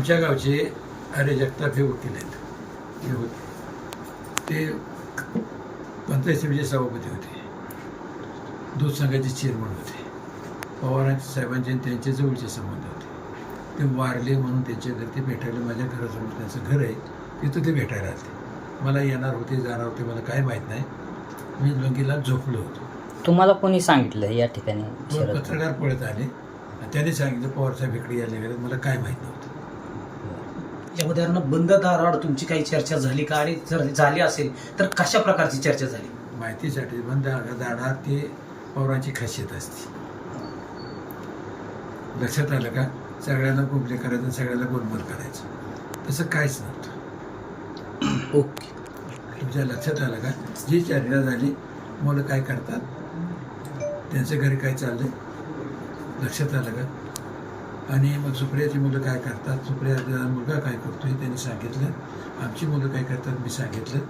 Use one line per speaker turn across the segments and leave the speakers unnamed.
आमच्या गावचे अरे जगताप हे वकील आहेत. हे होते ते पंचायत समितीचे सभापती होते, दूध संघाचे चेअरमन होते. पवारांच्या साहेबांचे आणि त्यांचे जवळचे संबंध होते. ते वारले म्हणून त्यांच्या घरी ते भेटायला, माझ्या घरासमोर त्यांचं घर आहे, तिथं ते भेटायला आले. मला येणार होते जाणार होते मला काय माहीत नाही. मी लंगीला झोपलो होतो.
तुम्हाला कोणी सांगितलं या ठिकाणी?
दोन पत्रकार पळत आले आणि त्यांनी सांगितलं पवारसाहेब इकडे यायला गेले. मला काय माहीत नव्हतं.
या उदाहरणार्थ बंद दाराआड तुमची काही चर्चा झाली का, आणि जर झाली असेल तर कशा प्रकारची चर्चा झाली?
माहितीसाठी बंद दारात ते पवारांची खासियत असते. लक्षात आलं का? सगळ्यांना गुंफले करायचं, सगळ्यांना गोलमोल करायचं, तसं काहीच नव्हतं.
ओके.
तुमच्या लक्षात आलं का? जी चर्चा झाली, मुलं काय करतात, त्यांच्या घरी काय चाललंय, लक्षात आलं का? आणि मग सुप्रियाची मुलं काय करतात, सुप्रियाचा मुलगा काय करतोय त्यांनी सांगितलं. आमची मुलं काय करतात मी सांगितलं.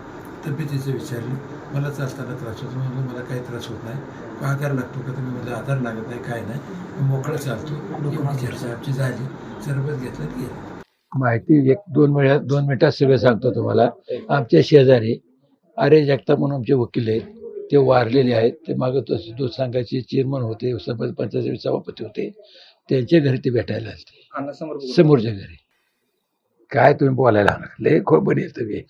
तब्येतीचं विचारलं. मला चालताना त्रास होतो. म्हणलं मला काही त्रास होत नाही. आधार लागतो का? तुम्ही मला आधार लागत नाही, काय नाही, मी मोकळा चालतो. एवढी चर्चा आमची झाली. सरबत घेतलं गेलं. माहिती एक दोन मिनिटात सगळं सांगतो तुम्हाला. आमच्या शेजारी अरे जगताप म्हणून आमचे वकील आहेत, ते वारलेले आहेत. ते मागं दूध संघाचे चेअरमन होते, पंचायत सभापती होते. त्यांच्या घरी ते भेटायला आले, समोरच्या घरी. काय तुम्ही बोलायला लय खूप बरी तुम्ही.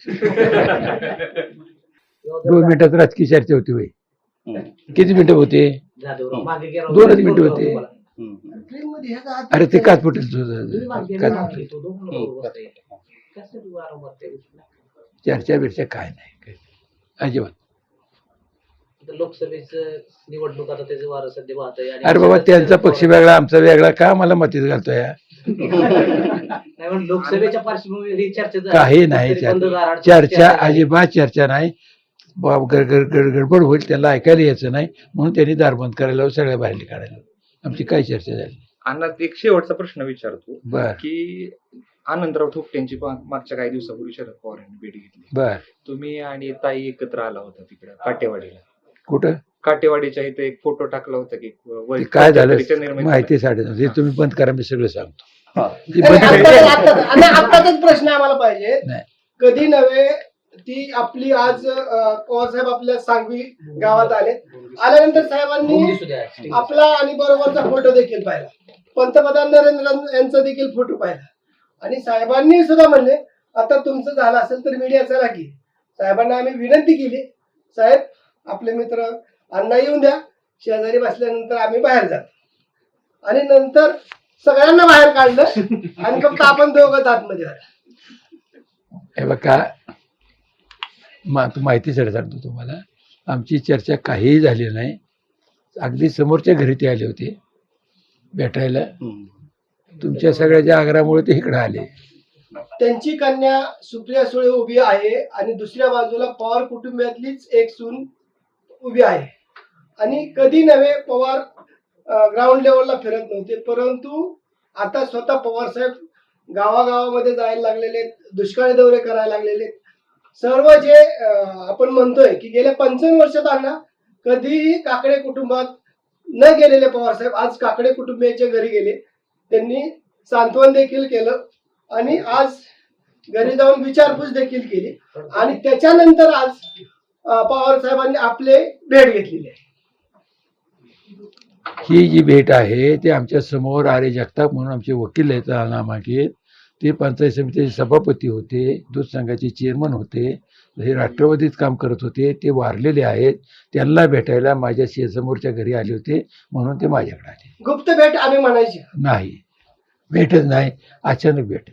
2 मिनिटात राजकीय चर्चा होती होय. किती मिनिटं होते? 2च मिनिटं होते. अरे ते काच फुटेल चर्चा बिर्चा काय नाही अजिबात.
लोकसभेचं निवडणूक आता त्याचं वारं सध्या वाहत आहे.
अरे बाबा त्यांचा पक्ष वेगळा आमचा वेगळा, का मला मतीत घालतोय?
लोकसभेच्या पार्श्वभूमीवर ही चर्चा
काही नाही चर्चा, अजिबात चर्चा नाही. गडबड होईल, त्याला ऐकायला यायचं नाही म्हणून त्यांनी दार बंद करायला सगळ्या बाहेर काढायला. आमची काही चर्चा झाली.
अण्णा एक शेवटचा प्रश्न विचारतो
बर
की आनंदराव थोपटेंची मागच्या काही दिवसापूर्वी शरद पवार यांनी भेट घेतली.
बर
तुम्ही आणि ताई एकत्र आला होता तिकडे काटेवाडीला.
कुठं?
काटेवाडीच्या इथे एक फोटो टाकला होता की
ते काय झालं माहितीसाठी तुम्ही बंद करा, मी सगळं सांगतो.
आत्ताच प्रश्न आम्हाला पाहिजे.
नाही.
कधी नव्हे ती आपली आज पवार साहेब आपल्या सांगवी गावात आल्यानंतर साहेबांनी आपला आणि बरोबरचा फोटो देखील पाहिला. पंतप्रधान नरेंद्र यांचा देखील फोटो पाहिला. आणि साहेबांनी सुद्धा म्हणले आता तुमचं झालं असेल तर मीडिया चला की. साहेबांना आम्ही विनंती केली, साहेब आपले मित्र अण्णा येऊन द्या, शेजारी बसल्यानंतर आम्ही बाहेर जातो. आणि नंतर सगळ्यांना बाहेर काढलं आणि फक्त आपण दोघंच आतमध्ये आलो.
हे बघा माहितीसाठी सांगतो तुम्हाला. आमची चर्चा काहीही झाली नाही. अगदी समोरच्या घरी ते आले होते भेटायला. तुमच्या सगळ्याच्या आग्रहामुळे ते इकडे आले.
त्यांची कन्या सुप्रिया सुळे उभी आहे आणि दुसऱ्या बाजूला पवार कुटुंबातलीच एक सून उभी आहे. आणि कधी नव्हे पवार ग्राउंड लेवलला फिरत नव्हते, परंतु आता स्वतः पवार साहेब गावागावामध्ये जायला लागलेले, दुष्काळी दौरे करायला लागलेले. सर्व जे आपण म्हणतोय की गेल्या 55 वर्षात अण्णा कधीही काकडे कुटुंबात न गेलेले पवार साहेब आज काकडे कुटुंबियांच्या घरी गेले. त्यांनी सांत्वन देखील केलं आणि आज घरी जाऊन विचारपूस देखील केली. आणि त्याच्यानंतर आज पवार साहेबांनी आपले भेट घेतलेली आहे.
ही जी भेट आहे ते आमच्या समोर अरे जगताप म्हणून आमचे वकील आहेत नामांकित. ते पंचायत समितीचे सभापती होते, दूध संघाचे चेअरमन होते, हे राष्ट्रवादीत काम करत होते. ते वारलेले आहेत. त्यांना भेटायला माझ्या समोरच्या घरी आले होते म्हणून ते माझ्याकडे आले.
गुप्त भेट आम्ही म्हणायची
नाही, भेटच नाही, अचानक भेट.